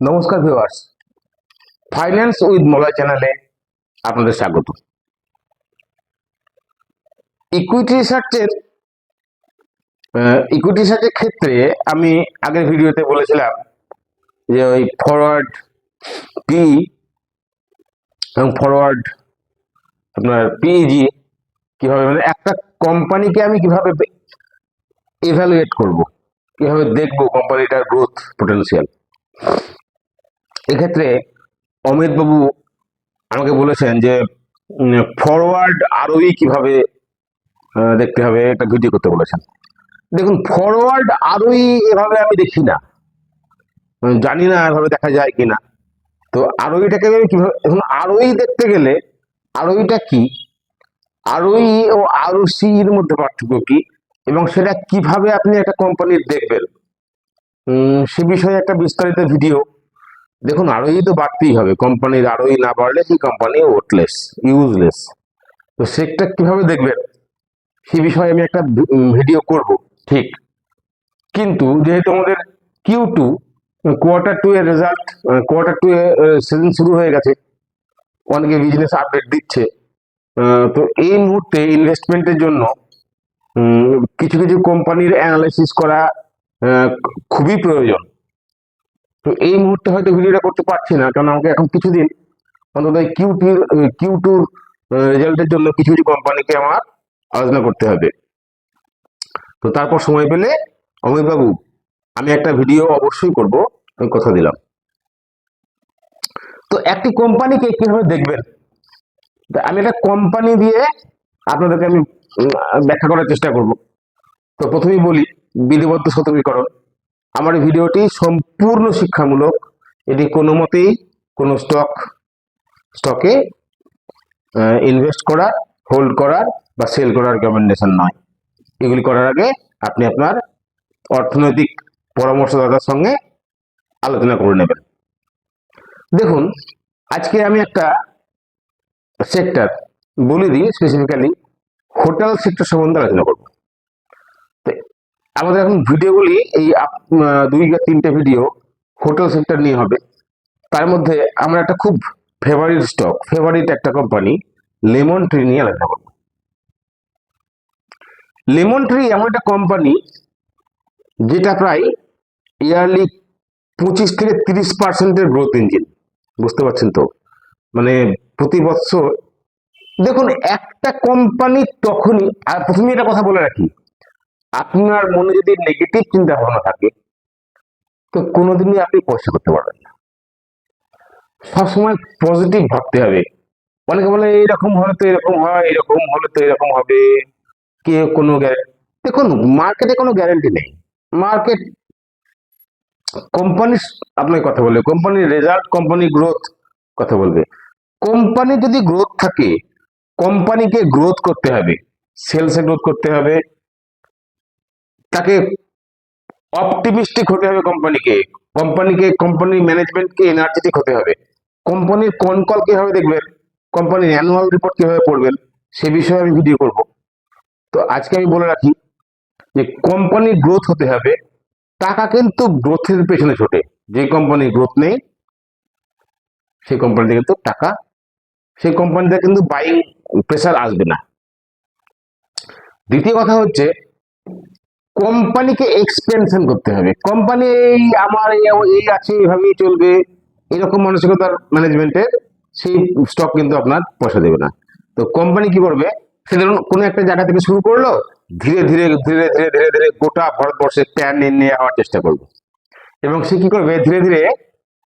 নমস্কার viewers, finance with Malay চ্যানেলে আপনাদের স্বাগত। ইকুইটি রিসার্চের ক্ষেত্রে আমি আগের ভিডিওতে বলেছিলাম যে ওই ফরওয়ার্ড পি এবং ফরওয়ার্ড আপনার পিইজি কিভাবে, মানে একটা কোম্পানিকে আমি কিভাবে ইভ্যালুয়েট করব, কিভাবে দেখব কোম্পানিটার গ্রোথ পোটেনশিয়াল। এক্ষেত্রে অমিত বাবু আমাকে বলেছেন যে ফরওয়ার্ড আরওই কিভাবে দেখতে হবে, একটা ভিডিও করতে বলেছেন। দেখুন, ফরওয়ার্ড আরওই এভাবে আমি দেখি না, জানি না এভাবে দেখা যায় কিনা। তো আরওইটাকে আমি কিভাবে, এখন আরওই দেখতে গেলে আরওইটা কি, আরওই ও আরওসি এর মধ্যে পার্থক্য কি, এবং সেটা কিভাবে আপনি একটা কোম্পানির দেখবেন, সে বিষয়ে একটা বিস্তারিত ভিডিও। দেখুন, আরওই তো বাড়তেই হবে, কোম্পানির আরওই না বাড়লে সেই কোম্পানি ওয়ার্থলেস, ইউজলেস। তো সেটা কিভাবে দেখবেন সে বিষয়ে আমি একটা ভিডিও করব, ঠিক। কিন্তু যেহেতু আমাদের Q2 কোয়ার্টার 2 এর রেজাল্ট, কোয়ার্টার 2 এ সিজন শুরু হয়ে গেছে, অনেকে বিজনেস আপডেট দিচ্ছে। তো এই মুহূর্তে ইনভেস্টমেন্টের জন্য কিছু কিছু কোম্পানির অ্যানালাইসিস করা খুবই প্রয়োজন। তো এই মুহূর্তে হয়তো ভিডিওটা করতে পারছি না, কারণ আমাকে এখন কিছুদিন অন্তত Q2 রেজাল্টের জন্য কিছু কিছু কোম্পানিকে আমার আলোচনা করতে হবে। তো তারপর সময় পেলে অমিত বাবু আমি একটা ভিডিও অবশ্যই করব, আমি কথা দিলাম। তো একটি কোম্পানিকে কিভাবে দেখবেন, আমি একটা কোম্পানি দিয়ে আপনাদেরকে আমি ব্যাখ্যা করার চেষ্টা করব। তো প্রথমেই বলি, বিধিবদ্ধ সতর্কীকরণ, আমার এই ভিডিওটি সম্পূর্ণ শিক্ষামূলক। এটি কোনো মতেই কোনো স্টকে ইনভেস্ট করার, হোল্ড করার বা সেল করার রেকমেন্ডেশন নয়। এগুলি করার আগে আপনি আপনার অর্থনৈতিক পরামর্শদাতার সঙ্গে আলোচনা করে নেবেন। দেখুন, আজকে আমি একটা সেক্টর বলে দিই, স্পেসিফিক্যালি হোটেল সেক্টর সম্বন্ধে আলোচনা করব। আমাদের এখন ভিডিওগুলি এই 2-3টে ভিডিও হোটেল সেক্টর নিয়ে হবে। তার মধ্যে আমরা একটা খুব ফেভারিট একটা কোম্পানি লেমন ট্রি নিয়ে আলোচনা করব। লেমন ট্রি এমন একটা কোম্পানি যেটা প্রায় ইয়ারলি 25 থেকে 30% গ্রোথ ইঞ্জিন। বুঝতে পারছেন তো, মানে প্রতি বছর। দেখুন, একটা কোম্পানি তখনই, আর প্রথমে একটা কথা বলে রাখি, আপনার মনে যদি নেগেটিভ চিন্তা ভাবনা থাকে তো কোনোদিনই আপনি পয়সা করতে পারবেন না। সবসময় পজিটিভ ভাবতে হবে। অনেকে বলে এরকম হলে তো এরকম হয়, এরকম হলে তো এরকম হবে, কে কোনো দেখুন, মার্কেটে কোনো গ্যারান্টি নেই। মার্কেট কোম্পানি আপনাকে কথা বলবে, কোম্পানির রেজাল্ট, কোম্পানি গ্রোথ কথা বলবে। কোম্পানি যদি গ্রোথ থাকে, কোম্পানিকে গ্রোথ করতে হবে, সেলসে গ্রোথ করতে হবে, তাকে অপটিমিস্টিক হতে হবে, কোম্পানির ম্যানেজমেন্টকে এনার্জেটিক হতে হবে। কোম্পানির কোন কল কিভাবে দেখবেন, কোম্পানির অ্যানুয়াল রিপোর্ট কিভাবে পড়বেন, সে বিষয়ে আমি ভিডিও করব। তো আজকে আমি বলে রাখি যে কোম্পানির গ্রোথ হতে হবে। টাকা কিন্তু গ্রোথের পেছনে ছোটে। যে কোম্পানির গ্রোথ নেই সেই কোম্পানিতে কিন্তু টাকা, সেই কোম্পানিতে কিন্তু বাইং প্রেসার আসবে না। দ্বিতীয় কথা হচ্ছে, কোম্পানিকে এক্সপেনশন করতে হবে। কোম্পানি আমার এই আছে, এভাবেই চলবে, এরকম মানসিকতার ম্যানেজমেন্টের সেই স্টক কিন্তু আপনার পয়সা দেবে না। তো কোম্পানি কি করবে, সে ধরুন কোনো একটা জায়গা থেকে শুরু করলো, ধীরে ধীরে ধীরে ধীরে ধীরে ধীরে গোটা ভারতবর্ষে ট্যান নিয়ে হওয়ার চেষ্টা করবে, এবং সে কি করবে, ধীরে ধীরে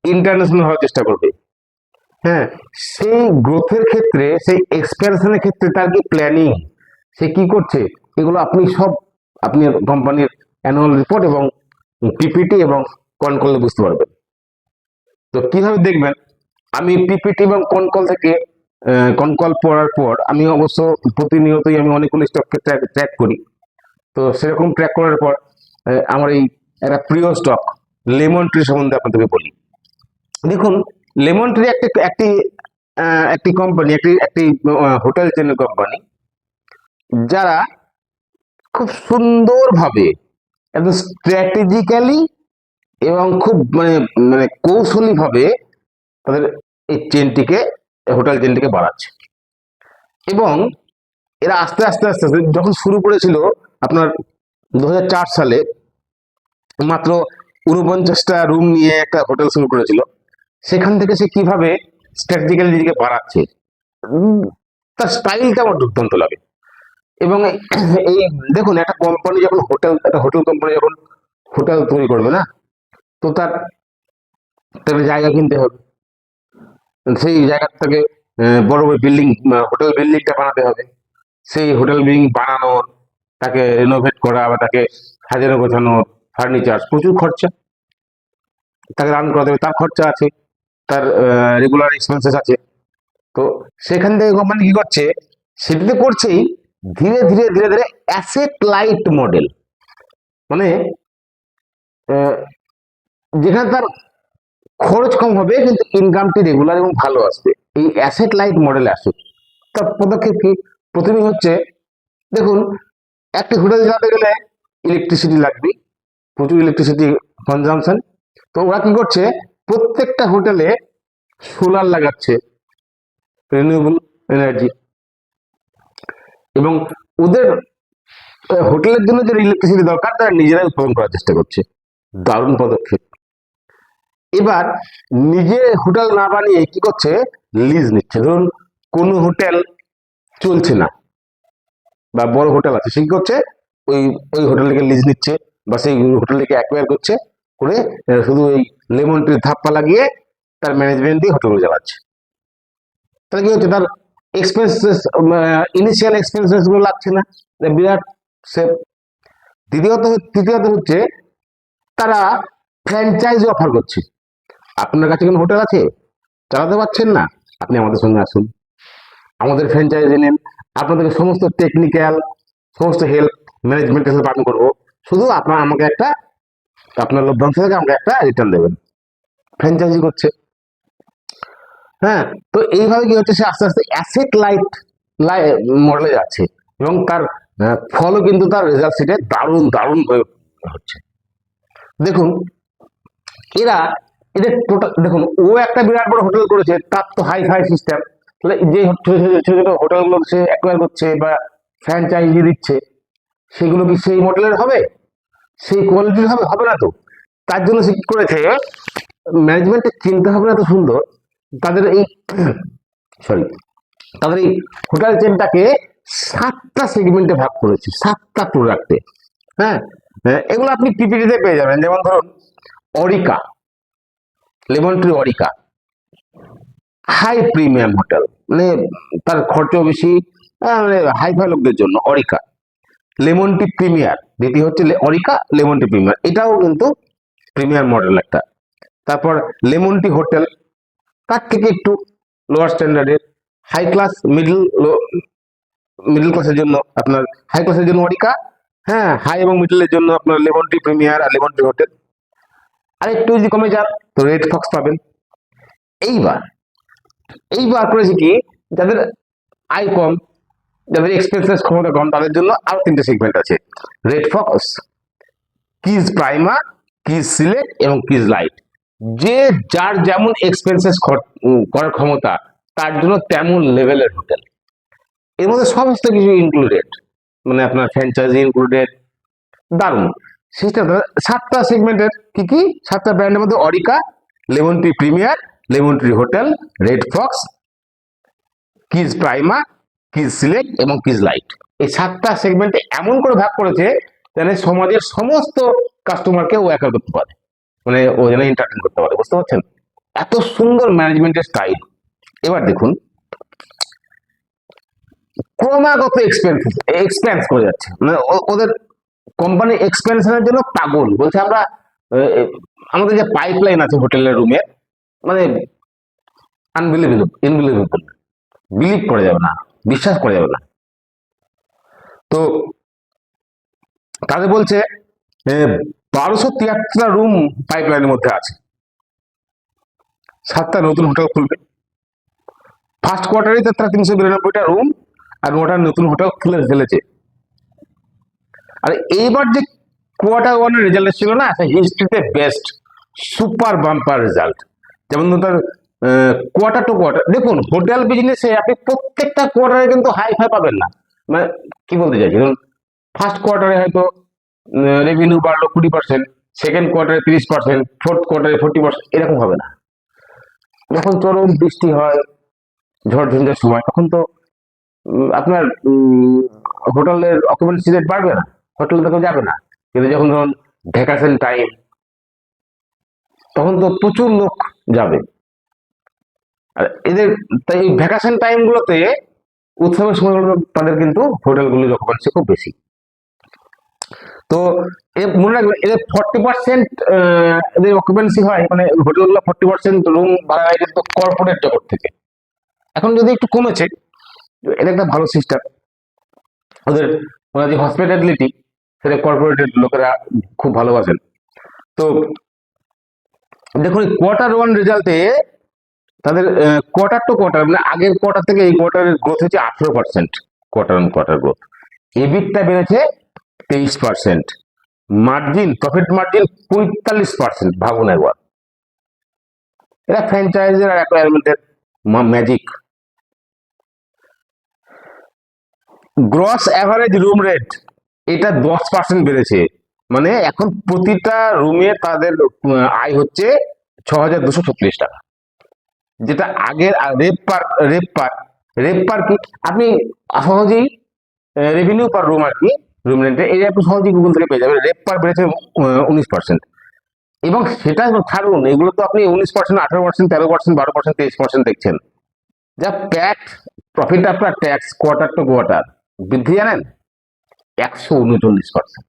ইন্টারন্যাশনাল হওয়ার চেষ্টা করবে। হ্যাঁ, সেই গ্রোথের ক্ষেত্রে, সেই এক্সপ্যানশনের ক্ষেত্রে তার কি প্ল্যানিং, সে কি করছে, এগুলো আপনি কোম্পানির অ্যানুয়াল রিপোর্ট এবং পিপিটি এবং কনকলে বুঝতে পারবেন। তো কিভাবে দেখবেন, আমি পিপিটি এবং কনকল পড়ার পর আমি অবশ্য প্রতিনিয়তই আমি অনেকগুলো স্টককে ট্র্যাক করি। তো সেরকম ট্র্যাক করার পর আমার এই একটা প্রিয় স্টক লেমন ট্রি সম্বন্ধে আপনাদেরকে বলি। দেখুন, লেমন ট্রি একটি কোম্পানি, একটি হোটেল চেনের কোম্পানি, যারা খুব সুন্দরভাবে একদম স্ট্র্যাটেজিক্যালি এবং খুব মানে মানে কৌশলী ভাবে তাদের এই চেনটিকে, হোটেল চেনটিকে বাড়াচ্ছে। এবং এরা আস্তে আস্তে আস্তে আস্তে যখন শুরু করেছিল আপনার 2004 সালে, মাত্র 49টা রুম নিয়ে একটা হোটেল শুরু করেছিল। সেখান থেকে সে কিভাবে স্ট্র্যাটেজিক্যালি নিজেকে বাড়াচ্ছে, উম, তার স্টাইলটা আমার দুর্দান্ত লাগে। এবং এই দেখুন, একটা কোম্পানি যখন একটা হোটেল কোম্পানি যখন হোটেল তৈরি করবে না, তো তার তার জায়গা কিনতে হবে, সেই জায়গা থেকে বড় বড় বিল্ডিং, হোটেল বিল্ডিংটা বানাতে হবে। সেই হোটেল বিল্ডিং বানানোর, তাকে রেনোভেট করা বা তাকে সাজানো গোছানোর, ফার্নিচার, প্রচুর খরচা। তাকে রান করাতে হবে, তার খরচা আছে, তার রেগুলার এক্সপেন্সেস আছে। তো সেখান থেকে কোম্পানি কি করছে, সেটিতে করছেই ধীরে ধীরে ধীরে ধীরে অ্যাসেট লাইট মডেল, মানে আহ, যেখানে তার খরচ কম হবে কিন্তু ইনকামটি রেগুলার এবং ভালো আসবে, এই অ্যাসেট লাইট মডেলে আসে। তার পদক্ষেপ কি? প্রথমেই হচ্ছে, দেখুন, একটি হোটেল চালাতে গেলে ইলেকট্রিসিটি লাগবে, প্রচুর ইলেকট্রিসিটি কনজামশন। তো ওরা কি করছে, প্রত্যেকটা হোটেলে সোলার লাগাচ্ছে, রিনিউয়েবল এনার্জি। এবং ওদের হোটেলের জন্য যে ইলেকট্রিসিটি দরকার তারা নিজেরাই উৎপাদন করার চেষ্টা করছে। দারুণ পদক্ষেপ। এবার নিজে হোটেল না বানিয়ে কি করছে, লিজ নিচ্ছে। ধরুন কোন হোটেল চলছে না বা বড় হোটেল আছে, সে কি করছে, ওই ওই হোটেলটাকে লিজ নিচ্ছে বা সেই হোটেলটাকে অ্যাকোয়ার করছে, করে শুধু ওই লেমন ট্রির ধাপ্পা লাগিয়ে তার ম্যানেজমেন্ট দিয়ে হোটেলগুলো চালাচ্ছে। তাহলে কি হচ্ছে, তার এক্সপেন্সেস, ইনিশিয়াল এক্সপেন্সেস গুলো লাগছে না, বিরাট সেভ। তৃতীয়ত হচ্ছে, তারা ফ্র্যাঞ্চাইজি অফার করছে। আপনার কাছে কোনো হোটেল আছে, চালাতে পারছেন না, আপনি আমাদের সঙ্গে আসুন, আমাদের ফ্র্যাঞ্চাইজি নেন, আপনাদেরকে সমস্ত টেকনিক্যাল, সমস্ত হেল্প, ম্যানেজমেন্ট হেল্প আমি করবো, শুধু আপনার আমাকে একটা, আপনার লভ্যাংশ থেকে আমাকে একটা রিটার্ন দেবেন। ফ্র্যাঞ্চাইজি করছে। হ্যাঁ, তো এইভাবে কি হচ্ছে, সে আস্তে আস্তে অ্যাসেট লাইট মডেলে যাচ্ছে। এবং তার ফলও কিন্তু তার রেজাল্ট সেটে দারুণ দারুণ হয়ে হচ্ছে। দেখুন, এরা এদের টোটাল দেখুন, ও একটা বিরাট বড় হোটেল করেছে, তার তো হাই ফাই সিস্টেম। তাহলে যে ছোট ছোট ছোট ছোট হোটেলগুলো সে অ্যাকোয়ার করছে বা ফ্র্যাঞ্চাইজি দিচ্ছে, সেগুলো কি সেই মডেলের হবে, সেই কোয়ালিটির হবে? হবে না তো। তার জন্য সে কি করেছে, ম্যানেজমেন্টের চিন্তা ভাবনা এত সুন্দর, তাদের এই সরি তাদের এই হোটেল চেনটাকে 7টা সেগমেন্টে ভাগ করেছে, 7টা প্রোডাক্টে। হ্যাঁ, এগুলো আপনি পিপিটিতে পেয়ে যাবেন। যেমন ধরুন Aurika, lemon tree Aurika, high premium hotel, মানে তার খরচও বেশি, মানে হাই ফাই লোকদের জন্য অরিকা। লেমন টি প্রিমিয়ার, দ্বিতীয় হচ্ছে অরিকা লেমন টি প্রিমিয়ার, এটাও কিন্তু প্রিমিয়ার মডেল একটা। তারপর লেমন টি হোটেল, তার থেকে একটু লোয়ার স্ট্যান্ডার্ডের। হাই ক্লাস, মিডল ক্লাসের জন্য আপনার হাই ক্লাসের জন্য অরিকা, হ্যাঁ, হাই এবং মিডলের জন্য আপনার লেমন টি প্রিমিয়ার আর লেমন টি হোটেল। আর একটু যদি কমে যান তো রেড ফক্স পাবেন। এইবার এইবার করেছে কি, যাদের আয় কম, যাদের এক্সপেন্সেস ক্ষমতা কম, তাদের জন্য আরো 3টে সেগমেন্ট আছে, red Fox, Keys Prima, Keys Select এবং কিজ লাইট। যে যার যেমন এক্সপেন্সেস করার ক্ষমতা, তার জন্য তেমন লেভেলের হোটেল। এর মধ্যে সমস্ত কিছু ইনক্লুডেড, মানে আপনার ফ্র্যাঞ্চাইজি ইনক্লুডেড। দারুণ সিস্টেম। 7টা সেগমেন্টের কি কি, 7টা ব্র্যান্ডের মধ্যে Aurika, lemon Tree Premier, Lemon Tree Hotel, Red Fox, Keys Prima, Keys Select এবং কিজ লাইট। এই 7টা সেগমেন্টে এমন করে ভাগ করেছে যেন সমাজের সমস্ত কাস্টমারকে ও অ্যাকার করতে পারে, মানে ও যেন এন্টারটেইন করতে পারে। বুঝতে পারছেন, এত সুন্দর ম্যানেজমেন্টের স্টাইল। এবার দেখুন, ক্রমাগত এক্সপেন্স করে যাচ্ছে, মানে ওদের কোম্পানি এক্সপেনশনের জন্য পাগল। বলছে আমরা আমাদের যে পাইপলাইন আছে হোটেলের রুমের, মানে আনবিলিভেবল, বিলিভ করা যাবে না, বিশ্বাস করা যাবে না। তো তাদের বলছে 1273টা রুম পাইপলাইনের মধ্যে আছে, 7টা নতুন হোটেল খুলবে। ফার্স্ট কোয়ার্টারে তারা 392টা রুম আর 9টা নতুন হোটেল খুলে ফেলেছে। আর এইবার যে কোয়ার্টার ওয়ানের রেজাল্ট ছিল না, হিস্ট্রিতে বেস্ট সুপার বাম্পার রেজাল্ট। যেমন তার কোয়ার্টার টু কোয়ার্টার, দেখুন হোটেল বিজনেসে আপনি প্রত্যেকটা কোয়ার্টারে কিন্তু হাই ফাই পাবেন না। মানে কি বলতে চাইছি, ধরুন ফার্স্ট কোয়ার্টারে হয়তো রেভিনিউ বাড়লো 20%, সেকেন্ড কোয়ার্টারে 30%, ফোর্থ কোয়ার্টারে 40%, এরকম হবে না। যখন চরম বৃষ্টি হয়, ঝড় ঝঞ্ঝার সময়, তখন তো আপনার হোটেলের অকুপেন্সি রেট বাড়বে না, হোটেল তো কেউ যাবে না। কিন্তু যখন ধরুন ভ্যাকেশন টাইম, তখন তো প্রচুর লোক যাবে। আর এদের তাই এই ভ্যাকেশন টাইম গুলোতে, উৎসবের সময়গুলো, তাদের কিন্তু হোটেলগুলির অকুপেন্সি খুব বেশি। তো মনে রাখবেন, এদের 40% এদের অকুপেন্সি হয়, মানে হোটেলগুলো 40% রুম ভাড়া হয় কিন্তু কর্পোরেট জগৎ থেকে। এখন যদি একটু কমেছে, এটা একটা ভালো সিস্টেম। ওদের যে হসপিটালিটি, সেটা কর্পোরেটের লোকেরা খুব ভালোবাসেন। তো দেখুন কোয়ার্টার ওয়ান রেজাল্টে তাদের কোয়ার্টার টু কোয়ার্টার, মানে আগের কোয়ার্টার থেকে এই কোয়ার্টারের গ্রোথ হচ্ছে 18%, quarter on quarter growth. EBITDA বেড়েছে 23%, মার্জিন, প্রফিট মার্জিন 45%। ভাবুন একবার, এটা ফ্র্যাঞ্চাইজার আর অ্যাকোয়ারমেন্টের magic. Gross average room rate, এটা 10% বেড়েছে। মানে এখন প্রতিটা রুমে তাদের আয় হচ্ছে 6,236 টাকা, যেটা আগের রেপ পার কি আপনি সহজেই রেভিনিউ পার রুম আর কি, রুম রেন্টে, এই আপনি সহজেই গুগল থেকে পেয়ে যাবেন। রেপ পার বেড়েছে 19%। এবং সেটা ছাড়ুন, এগুলো তো আপনি 19%, 18%, 13%, 12%, 23% দেখছেন। যা PAT profit after tax quarter to quarter বৃদ্ধি জানেন 139%।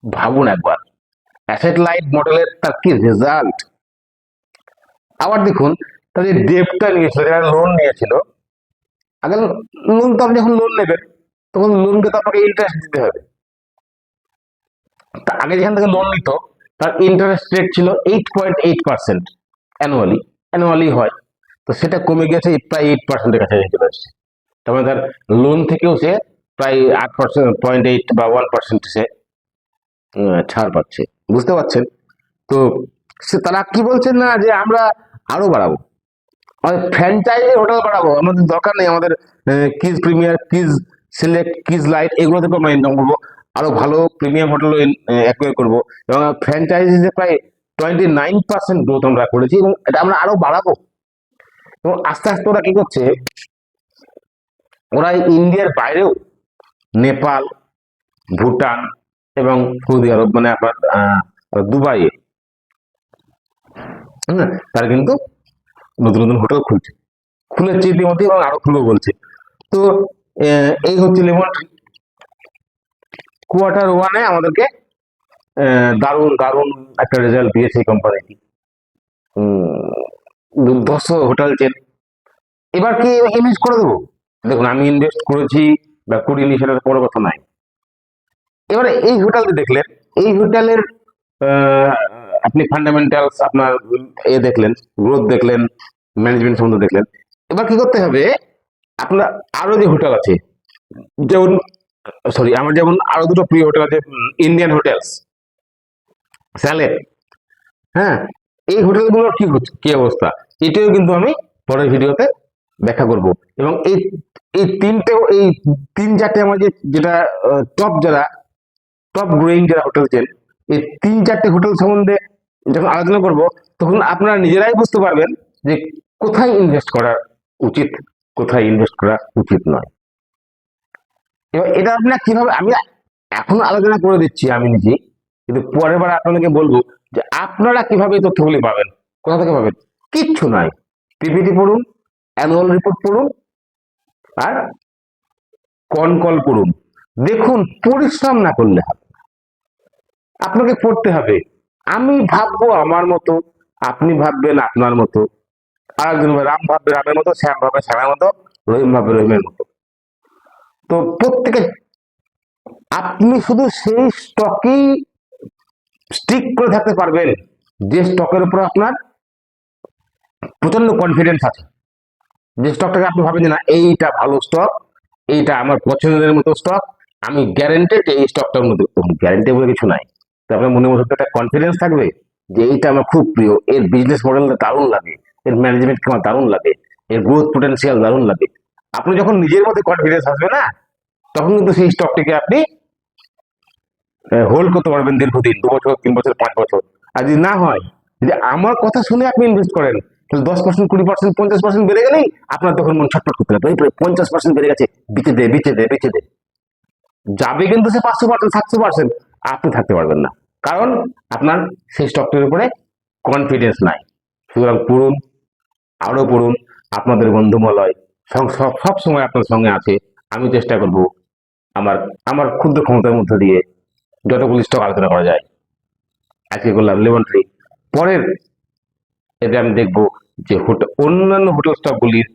ভাবুন একবার, অ্যাসেট লাইট মডেলের তার কি রেজাল্ট। আবার দেখুন, তাদের ডেপটা নিয়েছিল, যারা লোন নিয়েছিল, আগে লোন তো আপনি যখন লোন নেবেন, তখন লোনকে তো আপনাকে ইন্টারেস্ট দিতে হবে। তা আগে যেখান থেকে লোন নিত, তার ইন্টারেস্ট রেট ছিল 8.8% অ্যানুয়ালি হয়। তো সেটা কমে গেছে প্রায় 8%-এর কাছাকাছি চলে আসছে। তার মানে তার লোন থেকেও সে প্রায় 8%, 0.8 বা 1% সে ছাড় পাচ্ছে। বুঝতে পারছেন? তো তারা কি বলছেন না যে আমরা আরো বাড়াবো, ফ্র্যাঞ্চাইজি হোটেল বাড়াবো, আমাদের দরকার নেই আমাদের keys premier, keys select, keys light, এগুলো থেকে আমরা ইনকাম করবো, আরো ভালো প্রিমিয়াম হোটেল অ্যাকোয়ার করবো। এবং ফ্র্যাঞ্চাইজিতে প্রায় 29% গ্রোথ আমরা করেছি, এবং এটা আমরা আরো বাড়াবো। এবং আস্তে আস্তে ওরা কি করছে, ওরা ইন্ডিয়ার বাইরেও নেপাল, ভুটান এবং সৌদি আরব, মানে আপনার দুবাইয়ে, তারা কিন্তু নতুন নতুন হোটেল খুলেছে ইতিমধ্যে, এবং আরো খুলবো বলছে। তো এই হচ্ছে লেমন ট্রি। কোয়ার্টার ওয়ানে আমাদেরকে দারুণ দারুণ একটা রেজাল্ট দিয়েছে এই কোম্পানিটি, দুর্ধর্ষ হোটেল চেন। এবার কি ইনভেস্ট করে দেবো? দেখুন, আমি ইনভেস্ট করেছি বা করিনি সেটা বড় কথা নাই। এবারে এই হোটেলটি দেখলেন, এই হোটেলের আপনি ফান্ডামেন্টালস, আপনার দেখলেন, গ্রোথ দেখলেন, ম্যানেজমেন্ট সম্বন্ধে দেখলেন। এবার কি করতে হবে, আপনার আরো যে হোটেল আছে, যেমন আমার যেমন আরো দুটো প্রিয় হোটেল আছে, ইন্ডিয়ান হোটেলস, স্যালেট, হ্যাঁ, এই হোটেলগুলোর কি অবস্থা, এটাও কিন্তু আমি পরের ভিডিওতে ব্যাখ্যা করব। এবং এই এই তিন চারটে আমার যেটা যারা টপ গ্রোয়িং যারা হোটেল চেন, এই 3-4টে হোটেল সম্বন্ধে যখন আলোচনা করব, তখন আপনারা নিজেরাই বুঝতে পারবেন যে কোথায় ইনভেস্ট করা উচিত, কোথায় ইনভেস্ট করা উচিত নয়। এবার এটা আপনারা কিভাবে, আমি এখন আলোচনা করে দিচ্ছি আমি নিজেই, কিন্তু পরের বার আপনাদেরকে বলবো যে আপনারা কিভাবে এই তথ্যগুলি পাবেন, কোথা থেকে পাবেন। কিচ্ছু নাই, পিপিটি পড়ুন, অ্যানুয়াল রিপোর্ট পড়ুন, আর কল পড়ুন। দেখুন, পরিশ্রম না করলে হবে, আপনাকে পড়তে হবে। আমি ভাববো আমার মতো, আপনি ভাববেন আপনার মতো, আর একজন রাম ভাববে রামের মতো, শ্যাম ভাববে শ্যামের মতো, রহিম ভাববে রহিমের মতো। তো প্রত্যেকে, আপনি শুধু সেই স্টকেই স্টিক করে থাকতে পারবেন যে স্টকের উপর আপনার প্রচন্ড কনফিডেন্স আছে, যে স্টকটাকে আপনি ভাবেন যে না এইটা ভালো স্টক, এইটা আমার পছন্দের মতো স্টক, আমি গ্যারেন্টেড এই স্টকটার মধ্যে। গ্যারেন্টি বলে কিছু নাই, তো আপনার মনের মধ্যে একটা কনফিডেন্স থাকবে যে এইটা আমার খুব প্রিয়, এর বিজনেস মডেলটা দারুণ লাগে, এর ম্যানেজমেন্ট আমার দারুণ লাগে, এর গ্রোথ পোটেনশিয়াল দারুণ লাগে, আপনি যখন নিজের মধ্যে কনফিডেন্স আসবে না, তখন কিন্তু সেই স্টকটিকে আপনি হোল্ড করতে পারবেন দীর্ঘদিন, 2 বছর, 3 বছর, 5 বছর। আর যদি না হয়, যদি আমার কথা শুনে আপনি ইনভেস্ট করেন, তাহলে 10%, 20%, 50% বেড়ে গেলেই আপনার তখন মন ছটফট করতে লাগবে, 50% বেড়ে গেছে, বিচে দে, বিচে দে, বিচে দে। যাবে কিন্তু সে 500%, 700%, আপনি থাকতে পারবেন না, কারণ আপনার সেই স্টকটির উপরে কনফিডেন্স নাই। সুতরাং পড়ুন, আরো পড়ুন, আপনাদের বন্ধুমলয় সব সময় আপনার সঙ্গে আছে। আমি চেষ্টা করব আমার আমার ক্ষুদ্র ক্ষমতার মধ্যে দিয়ে যতগুলি স্টক আলোচনা করা যায়। আজকে করলাম লেমন ট্রি, পরের এতে আমি দেখবো যে অন্যান্য হোটেল স্টকগুলির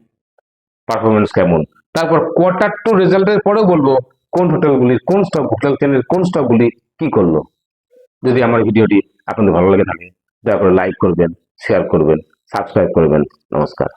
পারফরমেন্স কেমন, তারপর কোয়ার্টার টু রেজাল্টের পরেও বলবো কোন হোটেলগুলির, কোন স্টক, হোটেল চেনের কোন স্টকগুলি কি করলো। যদি আমার ভিডিওটি আপনাদের ভালো লেগে থাকে, দয়া করে লাইক করবেন, শেয়ার করবেন, সাবস্ক্রাইব করবেন। নমস্কার।